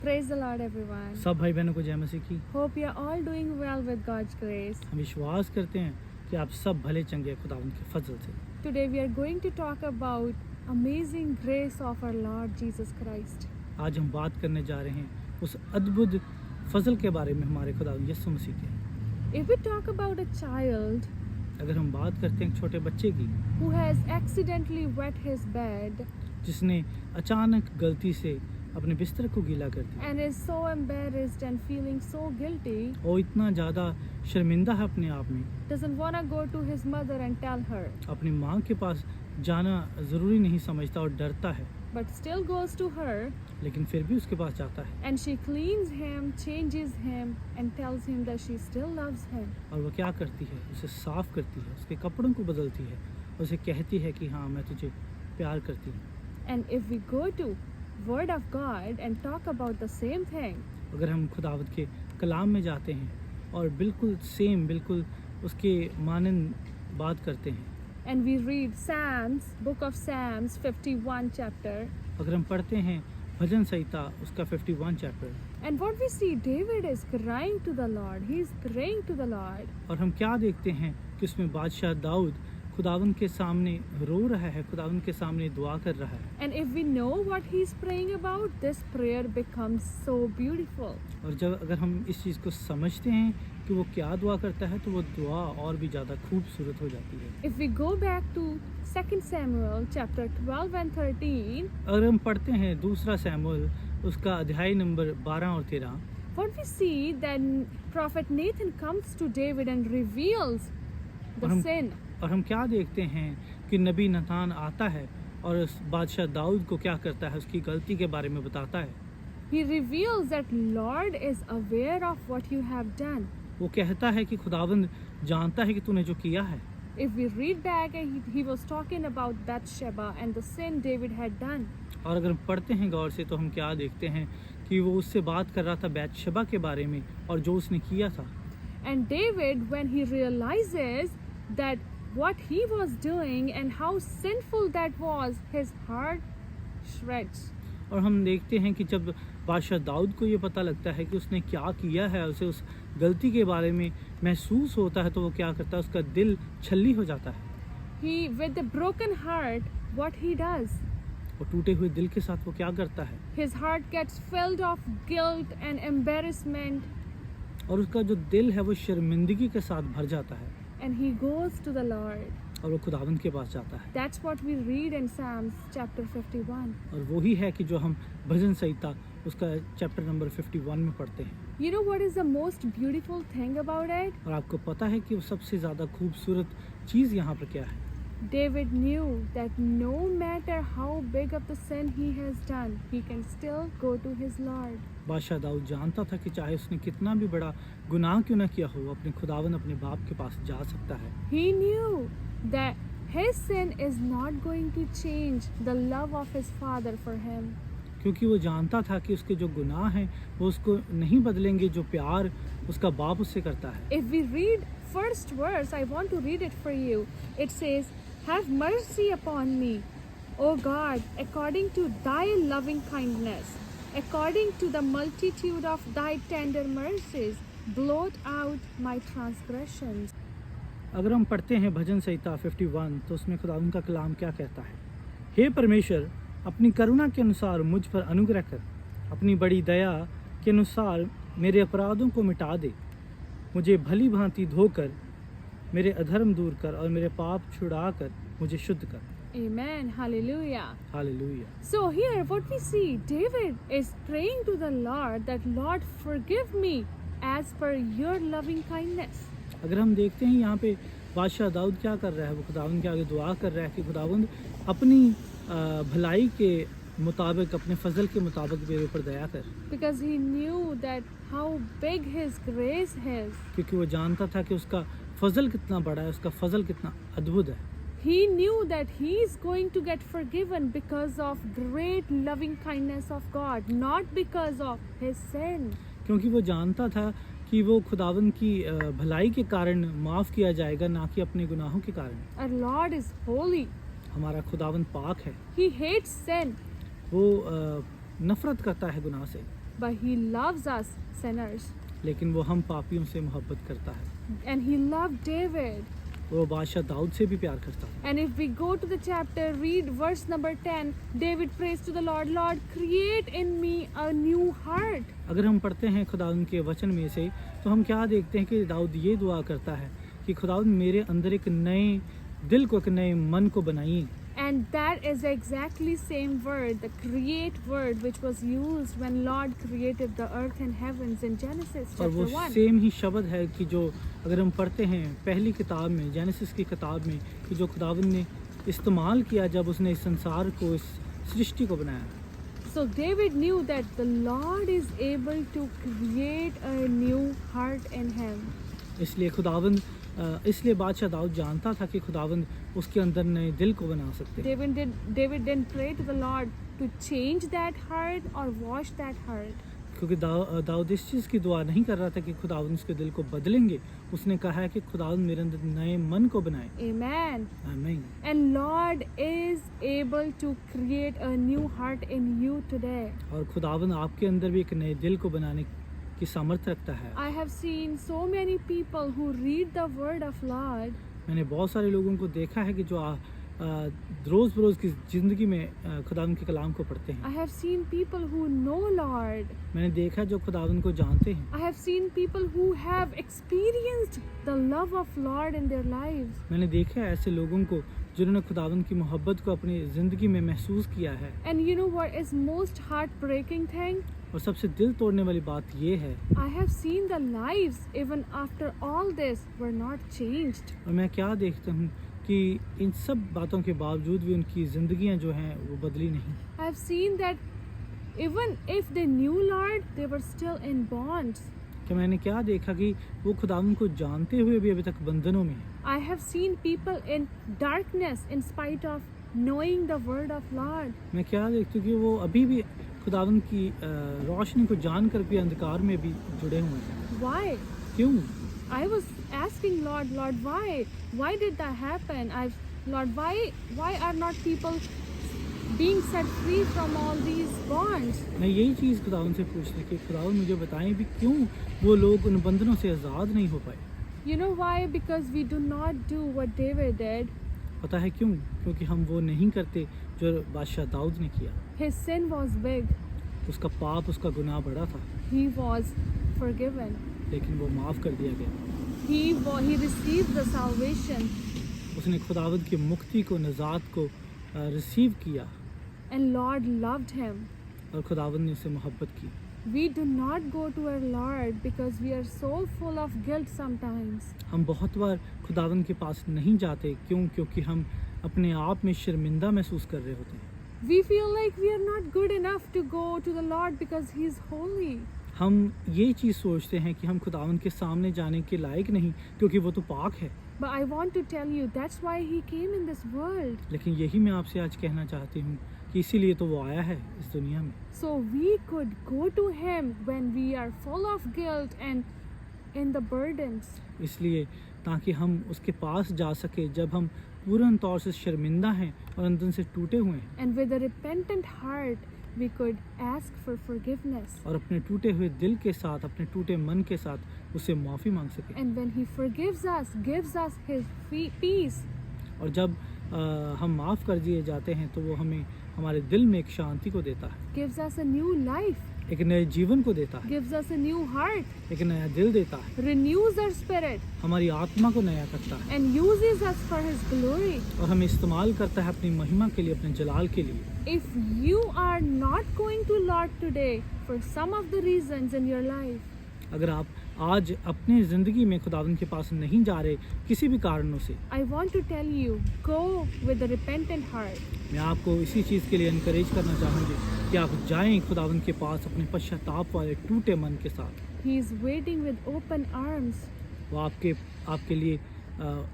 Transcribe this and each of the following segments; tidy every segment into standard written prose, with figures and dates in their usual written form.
Praise the Lord, everyone. सब भाई बहनों को जय मसीह की। Hope you are all doing well with God's grace. हम विश्वास करते हैं कि आप सब भले चंगे खुदावंद के फजल से। Today we are going to talk about amazing grace of our Lord Jesus Christ. आज हम बात करने जा रहे हैं उस अद्भुत फजल के बारे में हमारे खुदावंद यीशु मसीह के। If we talk about a child अगर हम बात करते हैं एक छोटे बच्चे की who has accidentally wet his bed जिसने अचानक गलती से अपने बिस्तर को गीला कर दिया and is so embarrassed and feeling so guilty, और इतना ज़्यादा शर्मिंदा है अपने आप में, doesn't want to go to his mother and tell her, अपनी माँ के पास जाना ज़रूरी नहीं समझता और डरता है, but still goes to her लेकिन फिर भी उसके पास जाता है and she cleans him, changes him and tells him that she still loves him. और वो क्या करती है, उसे साफ करती है, उसके कपड़ों को बदलती है, उसे कहती है कि हाँ मैं तुझे प्यार करती हूँ। And if we go to Word of God and talk about the same thing, अगर हम खुदावत के कलाम में जाते हैं और बिल्कुल सेम बिल्कुल उसके मानन बात करते हैं, and we read Psalms, book of Psalms 51 chapter, अगर हम पढ़ते हैं भजन संहिता उसका 51 chapter, and what we see, David is crying to the Lord, he is praying to the Lord, और हम क्या देखते हैं कि उसमें बादशाह दाऊद खुदावंद के सामने रो रहा है, खुदावंद के सामने दुआ कर रहा है। and if we know what he is praying about, this prayer becomes so beautiful. और जब अगर हम इस चीज़ को समझते हैं कि वो क्या दुआ करता है तो वो दुआ और भी ज़्यादा खूबसूरत हो जाती है। If we go back to 2 Samuel chapter 12 and 13, अगर हम पढ़ते हैं दूसरा सैमुएल उसका अध्याय नंबर 12 और 13, what we see that prophet Nathan comes to David and reveals the हम- sin. और हम क्या देखते हैं कि नबी नतान आता है और उस बादशाह दाऊद को क्या करता है, उसकी गलती के बारे में बताता है। He reveals that Lord is aware of what you have done. वो कहता है कि खुदावंद जानता है कि तूने जो किया है। If we read back, he was talking about Bathsheba and the sin David had done. और अगर हम पढ़ते हैं गौर से तो हम क्या देखते हैं कि वो उससे बात कर रहा था बैतशेबा के बारे में और जो उसने किया था। And David, when he realizes that what he was doing and how sinful that was, his heart shreds. और हम देखते हैं कि जब बादशाह दाऊद को ये पता लगता है कि उसने क्या किया है, उसे उस गलती के बारे में महसूस होता है, तो वो क्या करता है, उसका दिल छल्ली हो जाता है। He, with a broken heart, what he does? और टूटे हुए दिल के साथ वो क्या करता है, His heart gets filled of guilt and embarrassment, और उसका जो दिल है वो शर्मिंदगी के साथ भर जाता है and he goes to the Lord. और वो खुदावंद के पास जाता है। That's what we read in Psalms chapter 51. और वही है कि जो हम भजन संहिता उसका चैप्टर नंबर 51 में पढ़ते हैं। You know what is the most beautiful thing about it? और आपको पता है कि वो सबसे ज़्यादा खूबसूरत चीज़ यहाँ पर क्या है? David knew that no matter how big of the sin he has done, he can still go to his Lord. बादशाह दाऊद जानता था कि चाहे उसने कितना भी बड़ा गुनाह क्यों ना किया हो, अपने खुदावन अपने बाप के पास जा सकता है। He knew that his sin is not going to change the love of his father for him. क्योंकि वो जानता था कि उसके जो गुनाह हैं वो उसको नहीं बदलेंगे, जो प्यार उसका बाप उससे करता है। If we read first verse, I want to read it for you. It says, "Have mercy upon me, O God, according to thy loving kindness, according to the multitude of thy tender mercies, blot out my transgressions." अगर हम पढ़ते हैं भजन संहिता 51 तो उसमें खुदावन का कलाम क्या कहता है? हे परमेश्वर, अपनी करुणा के अनुसार मुझ पर अनुग्रह कर, अपनी बड़ी दया के अनुसार मेरे अपराधों को मिटा दे, मुझे भली भांति धोकर मेरे अधर्म दूर कर और मेरे पाप छुड़ा कर मुझे शुद्ध कर। Amen. Hallelujah. Hallelujah. So here what we see, David is praying to the Lord that Lord forgive me as per your loving kindness. अगर हम देखते हैं यहाँ पे बादशाह दाऊद क्या कर रहा है, वो खुदावंद के आगे दुआ कर रहा है कि खुदावंद अपनी भलाई के मुताबिक, अपने फजल के मुताबिक मेरे ऊपर दया कर, Because he knew that how big his grace is. क्योंकि वो जानता था कि उसका फजल कितना बड़ा है, उसका फजल कितना अद्भुत है। He knew that he is going to get forgiven because of great loving kindness of God, not because of his sin. क्योंकि वो जानता था कि वो खुदावंद की भलाई के कारण माफ़ किया जाएगा, ना कि अपने गुनाहों के कारण। Our Lord is holy. हमारा खुदावंद पाक है, He hates sin. वो नफ़रत करता है गुनाह से। but He loves us sinners. लेकिन वो हम पापियों से मोहब्बत करता है। And He loved David. वो बादशाह दाऊद से भी प्यार करता है। And if we go to the chapter, read verse number 10, David prays to the Lord, Lord, create in me a new heart. अगर हम पढ़ते हैं खुदावंद के वचन में से, तो हम क्या देखते हैं कि दाऊद ये दुआ करता है कि खुदावंद मेरे अंदर एक नए दिल को, एक नए मन को बनाइए। And that is exactly same word, the create word, which was used when Lord created the earth and heavens in Genesis और वो chapter 1. सेम ही शब्द है कि जो अगर हम पढ़ते हैं पहली किताब में, जेनेसिस की किताब में, कि जो खुदावंद ने इस्तेमाल किया जब उसने इस संसार को, इस सृष्टि को बनाया। So David knew that the Lord is able to create a new heart in him. इसलिए खुदावंद इसलिए बादशाह दाऊद जानता था कि खुदावंद उसके अंदर नए दिल को बना सकते हैं। David didn't pray to the Lord to change that heart or wash that heart. क्योंकि दाऊद इस चीज़ की दुआ नहीं कर रहा था कि खुदावंद उसके दिल को बदलेंगे। उसने कहा है कि खुदावंद मेरे अंदर नए मन को बनाए। Amen. आमीन। And Lord is able to create a new heart in you today. और खुदावंद आपके अंदर भी एक नए दिल को बनाने की सामर्थ्य रखता है। I have seen so many people who read the word of Lord मैंने बहुत सारे लोगों को देखा है कि जो रोज़ बरोज़ की ज़िंदगी में खुदावंद के कलाम को पढ़ते हैं। I have seen people who know Lord. मैंने देखा जो खुदावंद को जानते हैं। I have seen people who have experienced the love of Lord in their lives. मैंने देखा है ऐसे लोगों को जिन्होंने खुदावंद की मोहब्बत को अपनी ज़िंदगी में महसूस किया है। And you know what is most heartbreaking thing? और सबसे दिल तोड़ने वाली बात ये है, I have seen the lives even after all this were not changed. और मैं क्या देखता हूँ कि इन सब बातों के बावजूद भी उनकी ज़िंदगियाँ जो हैं वो बदली नहीं। I have seen that even if they knew Lord, they were still in bonds. कि मैंने क्या देखा कि वो खुदावंद को जानते हुए भी अभी तक बंधनों में हैं। I have seen people in darkness in spite of knowing the word of Lord. मैं क्या देखती हूँ कि वो अभी भी खुदावंद की रोशनी को जानकर भी अंधकार में भी जुड़े हुए हैं। Why? क्यों? I was asking Lord, why? Why did that happen? Lord, why are not people being set free from all these bonds? मैं यही चीज़ खुदावंद से पूछती कि खुदावंद मुझे बताएं भी क्यों वो लोग उन बंधनों से आज़ाद नहीं हो पाए। You know why? Because we do not do what David did. पता है क्यों? क्योंकि हम वो नहीं करते जो बादशाह दाऊद ने किया। His sin was big. उसका पाप, उसका गुनाह बड़ा था, He was forgiven. लेकिन वो माफ़ कर दिया गया। He received the salvation. उसने खुदावंद की मुक्ति को, नजात को रिसीव किया And Lord loved him. और खुदावंद ने उससे मोहब्बत की। We do not go to our Lord because we are so full of guilt sometimes. हम बहुत बार खुदावंद के पास नहीं जाते। क्यों? क्योंकि हम अपने आप में शर्मिंदा महसूस कर रहे होते हैं। We feel like we are not good enough to go to the Lord because He is holy. हम ये चीज़ सोचते हैं कि हम खुदावंद के सामने जाने के लायक नहीं क्योंकि वो तो पाक है। But I want to tell you that's why He came in this world. लेकिन यही मैं आपसे आज कहना चाहती हूँ कि इसीलिए तो वो आया है इस दुनिया में। So we could go to Him when we are full of guilt and in the burdens. इसलिए ताकि हम उसके पास जा सके जब हम पूर्ण तौर से शर्मिंदा हैं और अंदर से टूटे हुए हैं, And with a repentant heart, we could ask for forgiveness. और अपने टूटे हुए दिल के साथ, अपने टूटे मन के साथ उससे माफ़ी मांग सके। And when He forgives us, gives us His peace, और जब हम माफ़ कर दिए जाते हैं तो वो हमें हमारे दिल में एक शांति को देता है, gives us a new life, एक नए जीवन को देता है, gives us a new heart, एक नया दिल देता है, renews our spirit, हमारी आत्मा को नया करता है and uses us for His glory. और हमें इस्तेमाल करता है अपनी महिमा के लिए, अपने जलाल के लिए। If you are not going to Lord today for some of the reasons in your life, अगर आप आज अपनी ज़िंदगी में खुदावंद के पास नहीं जा रहे किसी भी कारणों से, I want to tell you, go with a repentant heart. मैं आपको इसी चीज़ के लिए इनकरेज करना चाहूँगी कि आप जाएं खुदावंद के पास अपने पश्चाताप वाले टूटे मन के साथ। He is waiting with open arms. वो आपके लिए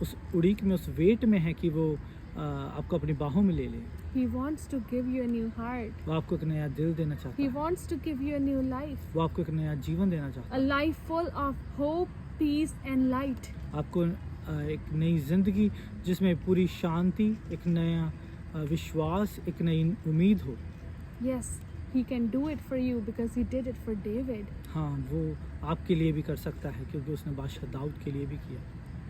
उस उड़ीक में, उस वेट में है कि वो आपको अपनी बाहों में ले ले। He wants to give you a new heart. वो आपको एक नया दिल देना चाहता He है, wants to give you a new life. वो आपको एक नया जीवन देना चाहता A life full of hope, peace and light. है, आपको एक नई ज़िंदगी जिसमें पूरी शांति, एक नया विश्वास, एक नई उम्मीद हो। Yes, He can do it for you because He did it for David. हाँ, वो आपके लिए भी कर सकता है क्योंकि उसने बादशाह दाऊद के लिए भी किया।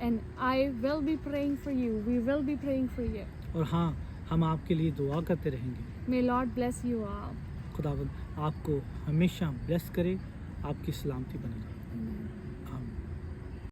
And I will be praying for you. We will be praying for you. और हाँ, हम आपके लिए दुआ करते रहेंगे। May Lord bless you all. खुदावंद आपको हमेशा ब्लेस करे, आपकी सलामती बनी रहे।